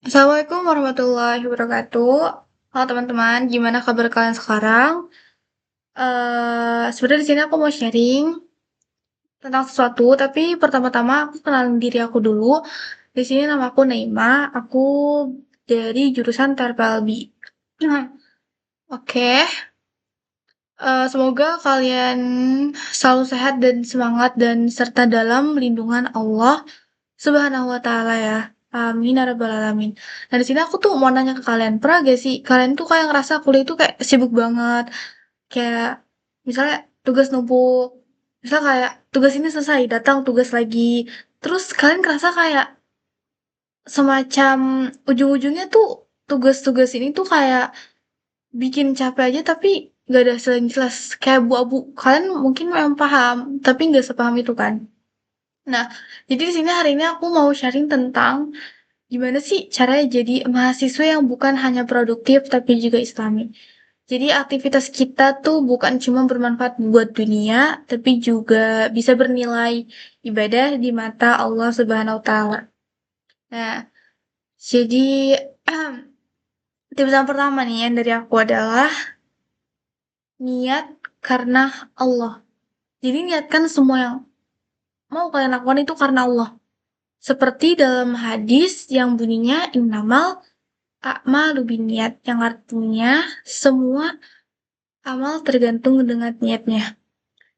Assalamualaikum warahmatullahi wabarakatuh. Halo teman-teman, gimana kabar kalian sekarang? Sebenarnya di sini aku mau sharing tentang sesuatu, tapi pertama-tama aku kenalin diri aku dulu. Di sini nama aku Naima, aku dari jurusan TRPLB. Oke, semoga kalian selalu sehat dan semangat dan serta dalam lindungan Allah Subhanahu wa taala ya. Amin ya rabbal alamin. Nah, di sini aku tuh mau nanya ke kalian, pernah gak sih kalian tuh kayak ngerasa kuliah itu kayak sibuk banget, kayak misalnya tugas numpuk, misal kayak tugas ini selesai, datang tugas lagi, terus kalian ngerasa kayak semacam ujung-ujungnya tuh tugas-tugas ini tuh kayak bikin capek aja tapi gak ada hasil yang jelas, kayak abu-abu. Kalian mungkin memang paham, tapi nggak sepaham itu kan. Nah, jadi di sini hari ini aku mau sharing tentang gimana sih caranya jadi mahasiswa yang bukan hanya produktif tapi juga islami. Jadi aktivitas kita tuh bukan cuma bermanfaat buat dunia, tapi juga bisa bernilai ibadah di mata Allah Subhanahu wa taala. Nah, jadi tips yang pertama nih yang dari aku adalah niat karena Allah. Jadi niatkan semua yang mau kalian lakukan itu karena Allah. Seperti dalam hadis yang bunyinya innamal a'malu binniyat, yang artinya semua amal tergantung dengan niatnya.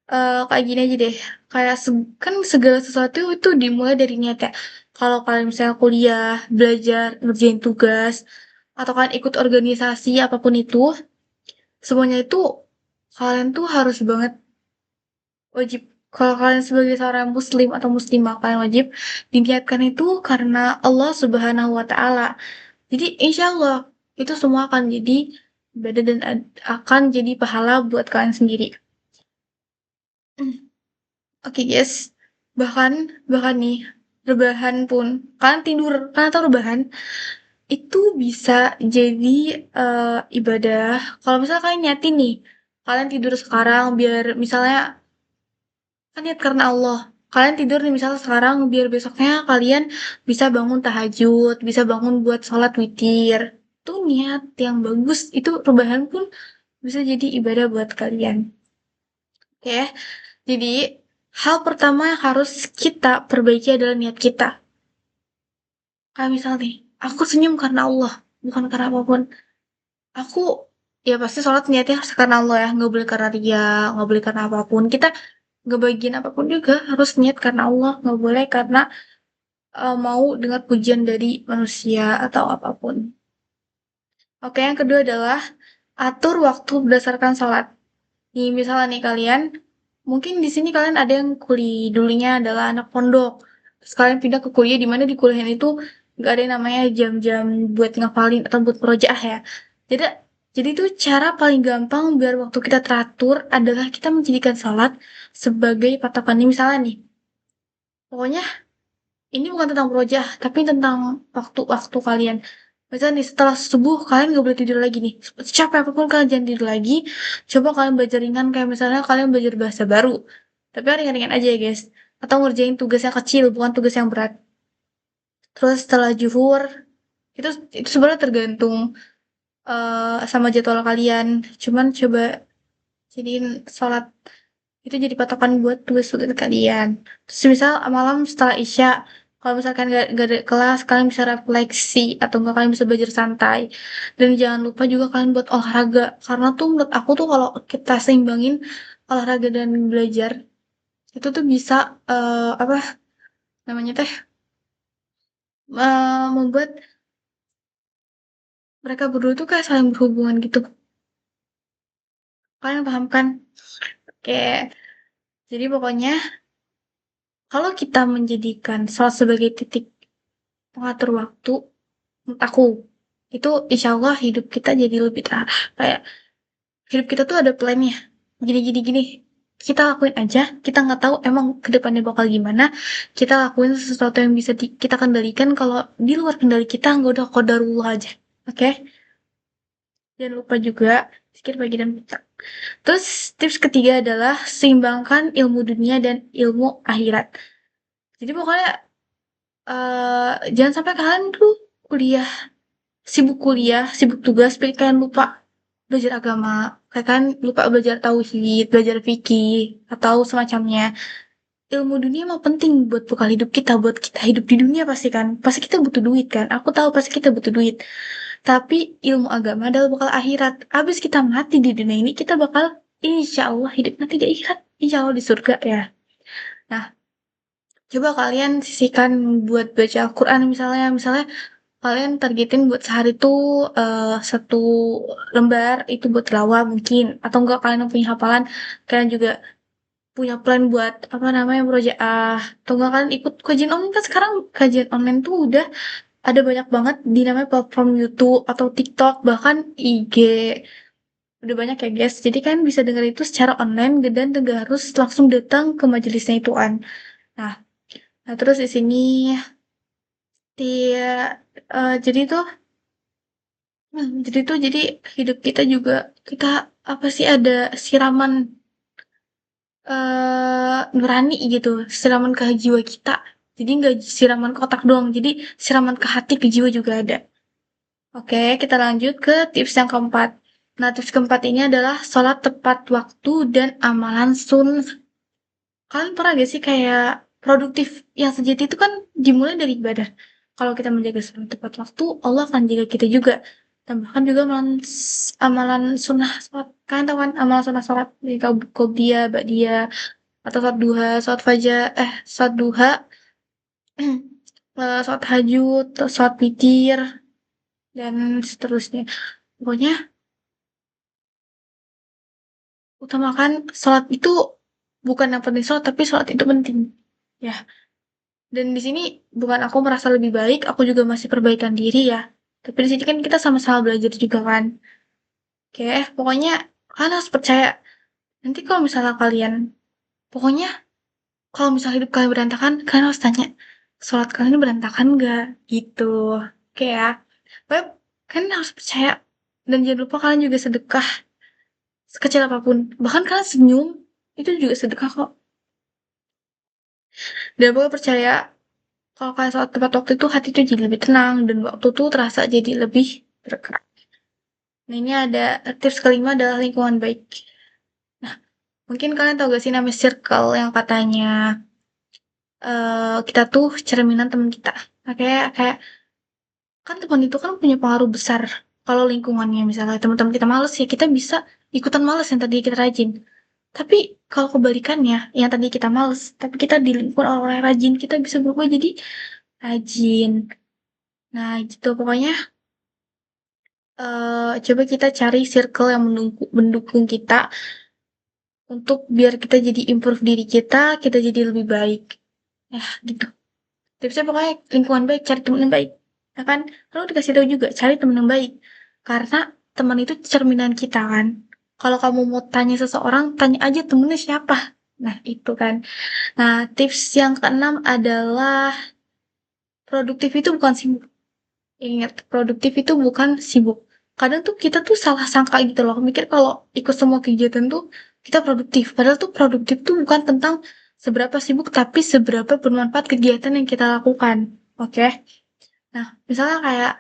Kayak gini aja deh, kayak kan segala sesuatu itu dimulai dari niat ya. Kalau kalian misalnya kuliah, belajar, ngerjain tugas, atau kalian ikut organisasi apapun itu, semuanya itu kalian tuh harus banget wajib. Kalau kalian sebagai seorang muslim atau muslimah, kalian wajib diniatkan itu karena Allah Subhanahu wa taala. Jadi insya Allah itu semua akan jadi ibadah dan akan jadi pahala buat kalian sendiri. Oke guys, bahkan bahkan nih rebahan pun kalian tidur, kalian tahu rebahan itu bisa jadi ibadah. Kalau misalnya kalian nyatin nih, kalian tidur sekarang biar misalnya kan niat karena Allah. Kalian tidur nih misalnya sekarang biar besoknya kalian bisa bangun tahajud, bisa bangun buat sholat witir. Itu niat yang bagus, itu rebahan pun bisa jadi ibadah buat kalian. Oke, jadi hal pertama yang harus kita perbaiki adalah niat kita. Kayak misalnya nih, aku senyum karena Allah, bukan karena apapun. Aku ya pasti sholat niatnya harus karena Allah ya, nggak boleh karena ria, nggak boleh karena apapun. Kita ngebagiin apapun juga harus niat karena Allah, nggak boleh karena mau dengar pujian dari manusia atau apapun. Oke, yang kedua adalah atur waktu berdasarkan sholat. Nih, misalnya nih kalian, mungkin di sini kalian ada yang kuliah dulunya adalah anak pondok. Terus kalian pindah ke kuliah di mana di kuliah itu nggak ada yang namanya jam-jam buat ngafalin atau buat projaah ya. Jadi jadi itu cara paling gampang biar waktu kita teratur adalah kita menjadikan sholat sebagai patokannya. Misalnya nih, pokoknya ini bukan tentang projaah, tapi tentang waktu-waktu kalian. Misalnya nih, setelah subuh kalian gak boleh tidur lagi nih. Capek apapun kalian jangan tidur lagi. Coba kalian belajar ringan kayak misalnya kalian belajar bahasa baru. Tapi yang ringan-ringan aja ya guys. Atau ngerjain tugas yang kecil, bukan tugas yang berat. Terus setelah zuhur, itu itu sebenarnya tergantung sama jadwal kalian. Cuman coba jadiin sholat itu jadi patokan buat tugas-tugas kalian. Terus misal malam setelah Isya, kalau misalkan gak ada kelas, kalian bisa refleksi atau enggak kalian bisa belajar santai. Dan jangan lupa juga kalian buat olahraga. Karena tuh menurut aku tuh kalau kita seimbangin olahraga dan belajar, itu tuh bisa apa namanya teh membuat mereka berdua tuh kayak saling berhubungan gitu. Kalian paham kan? Oke. Jadi pokoknya kalau kita menjadikan salah sebagai titik pengatur waktu, menurut aku itu insya Allah hidup kita jadi lebih terarah. Kayak hidup kita tuh ada plannya. Gini gini gini. Kita lakuin aja. Kita nggak tahu emang kedepannya bakal gimana. Kita lakuin sesuatu yang bisa kita kendalikan. Kalau di luar kendali kita nggak udah qadarullah aja. Oke? Jangan lupa juga zikir pagi dan petang. Terus tips ketiga adalah seimbangkan ilmu dunia dan ilmu akhirat. Jadi pokoknya jangan sampai kalian tuh kuliah, sibuk kuliah, sibuk tugas, tapi kalian lupa belajar agama, kayak kan lupa belajar tauhid, belajar fikih, atau semacamnya. Ilmu dunia emang penting buat bekal hidup kita, buat kita hidup di dunia pasti kan. Pasti kita butuh duit kan. Aku tahu pasti kita butuh duit. Tapi ilmu agama adalah bekal akhirat. Habis kita mati di dunia ini, kita bakal insya Allah hidup nanti di akhirat. Insya Allah di surga ya. Nah, coba kalian sisihkan buat baca Al-Quran misalnya kalian targetin buat sehari tuh 1 lembar itu buat tilawah mungkin atau enggak kalian yang punya hafalan kalian juga punya plan buat apa namanya murojaah atau enggak kalian ikut kajian online kan sekarang kajian online tuh udah ada banyak banget di namanya platform YouTube atau TikTok bahkan IG udah banyak ya guys jadi kalian bisa dengar itu secara online dan nggak harus langsung datang ke majelisnya itu kan nah nah terus di sini dia jadi tuh jadi hidup kita juga kita apa sih ada siraman nurani gitu, siraman ke jiwa kita. Jadi nggak siraman ke otak doang, jadi siraman ke hati, ke jiwa juga ada. Oke, kita lanjut ke tips yang keempat. Nah, tips keempat ini adalah sholat tepat waktu dan amalan sunnah. Kalian pernah gak sih kayak produktif yang sejati itu kan dimulai dari ibadah. Kalau kita menjaga sholat tepat waktu, Allah akan jaga kita juga. Tambahkan juga amalan sunnah sholat. Kalian tahu kan amalan sunnah sholat dari qobliyah, ba'diyah, atau sholat duha, sholat fajar, sholat duha, sholat tahajud, sholat witir, dan seterusnya. Pokoknya utamakan sholat itu bukan yang penting sholat, tapi sholat itu penting. Ya, dan di sini bukan aku merasa lebih baik, aku juga masih perbaikan diri ya. Tapi di sini kan kita sama-sama belajar juga kan. Oke, pokoknya kalian harus percaya. Nanti kalau misalnya kalian, pokoknya kalau misalnya hidup kalian berantakan, kalian harus tanya, sholat kalian ini berantakan nggak? Gitu. Oke ya. Pokoknya kalian harus percaya. Dan jangan lupa kalian juga sedekah. Sekecil apapun. Bahkan kalian senyum, itu juga sedekah kok. Dan pokoknya percaya kalau kalian sholat tepat waktu itu hati itu jadi lebih tenang dan waktu tuh terasa jadi lebih berkah. Nah ini ada tips kelima adalah lingkungan baik. Nah mungkin kalian tahu gak sih namanya circle yang katanya kita tuh cerminan teman kita. Nah, kayak kan teman itu kan punya pengaruh besar. Kalau lingkungannya misalnya teman-teman kita males ya kita bisa ikutan males yang tadi kita rajin. Tapi kalau kebalikannya, yang tadi kita males, tapi kita di lingkungan orang-orang yang rajin, kita bisa berubah jadi rajin. Nah, gitu pokoknya coba kita cari circle yang mendukung kita untuk biar kita jadi improve diri kita jadi lebih baik. Ya, gitu. Tipsnya pokoknya lingkungan baik, cari teman yang baik. Ya kan? Lalu dikasih tahu juga, cari teman yang baik. Karena teman itu cerminan kita kan. Kalau kamu mau tanya seseorang, tanya aja temennya siapa. Nah, itu kan. Nah, tips yang keenam adalah produktif itu bukan sibuk. Ingat, produktif itu bukan sibuk. Kadang tuh kita tuh salah sangka gitu loh, mikir kalau ikut semua kegiatan tuh kita produktif. Padahal tuh produktif tuh bukan tentang seberapa sibuk, tapi seberapa bermanfaat kegiatan yang kita lakukan. Oke? Nah, misalnya kayak,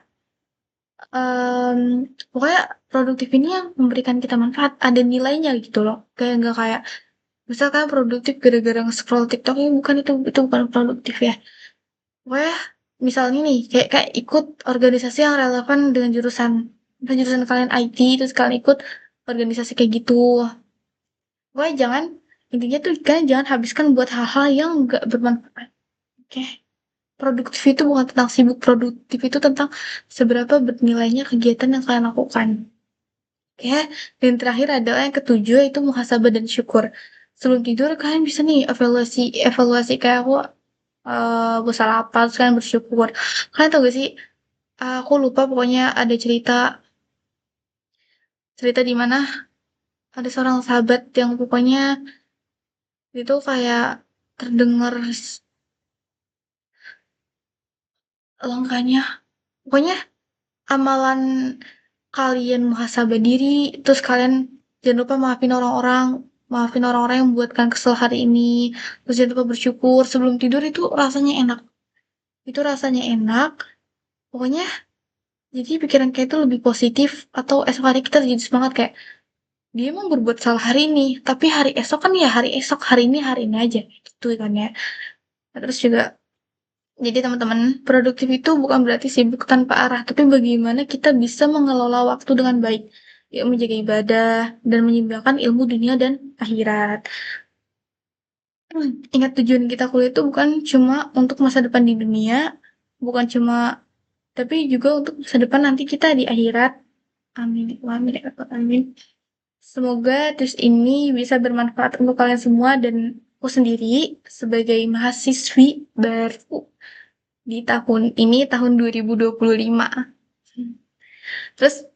pokoknya produktif ini yang memberikan kita manfaat, ada nilainya gitu loh. Kayak nggak kayak, misalkan produktif gara-gara nge-scroll TikTok, ya bukan itu bukan produktif ya. Pokoknya misalnya nih kayak ikut organisasi yang relevan dengan jurusan. Misalnya jurusan kalian IT terus kalian ikut organisasi kayak gitu. Pokoknya jangan intinya tuh kalian jangan habiskan buat hal-hal yang nggak bermanfaat. Oke. Produktif itu bukan tentang sibuk, produktif itu tentang seberapa bernilainya kegiatan yang kalian lakukan. Oke. Dan terakhir adalah yang ketujuh yaitu muhasabah dan syukur. Sebelum tidur kalian bisa nih evaluasi evaluasi kayak aku salah apa terus kalian bersyukur. Kalian tau gak sih aku lupa pokoknya ada cerita cerita di mana ada seorang sahabat yang pokoknya itu kayak terdengar langkahnya. Pokoknya amalan kalian muhasabah diri, terus kalian jangan lupa maafin orang-orang yang membuatkan kesel hari ini, terus jangan lupa bersyukur sebelum tidur itu rasanya enak. Itu rasanya enak Pokoknya jadi pikiran kita itu lebih positif atau esok hari kita jadi semangat kayak, dia emang berbuat salah hari ini, tapi hari esok kan ya hari esok, hari ini aja, gitu kan ya. Terus juga jadi teman-teman, produktif itu bukan berarti sibuk tanpa arah, tapi bagaimana kita bisa mengelola waktu dengan baik, ya menjaga ibadah dan menyeimbangkan ilmu dunia dan akhirat. Ingat tujuan kita kuliah itu bukan cuma untuk masa depan di dunia, bukan cuma tapi juga untuk masa depan nanti kita di akhirat. Amin. Amin. Ya Rabbal Alamin. Semoga tips ini bisa bermanfaat untuk kalian semua dan aku sendiri sebagai mahasiswi baru di tahun ini, tahun 2025. Terus,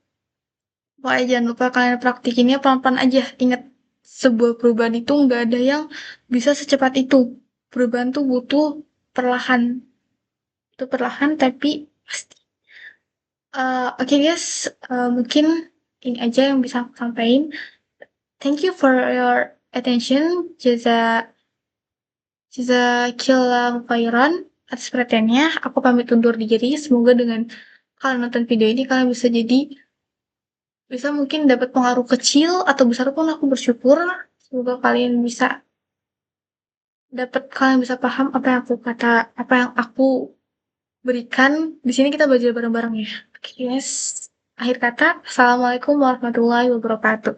pokoknya jangan lupa kalian praktikinnya pelan-pelan aja. Ingat, sebuah perubahan itu nggak ada yang bisa secepat itu. Perubahan tuh butuh perlahan. Itu perlahan tapi pasti. Oke guys, mungkin ini aja yang bisa aku sampaikan. Thank you for your attention. Jazakillah khairan atas perhatiannya. Aku pamit undur diri. Semoga dengan kalian nonton video ini kalian bisa mungkin dapat pengaruh kecil atau besar pun aku bersyukur. Semoga kalian bisa paham apa yang aku berikan. Di sini kita belajar bareng-bareng ya. Oke, guys. Akhir kata, Assalamualaikum warahmatullahi wabarakatuh.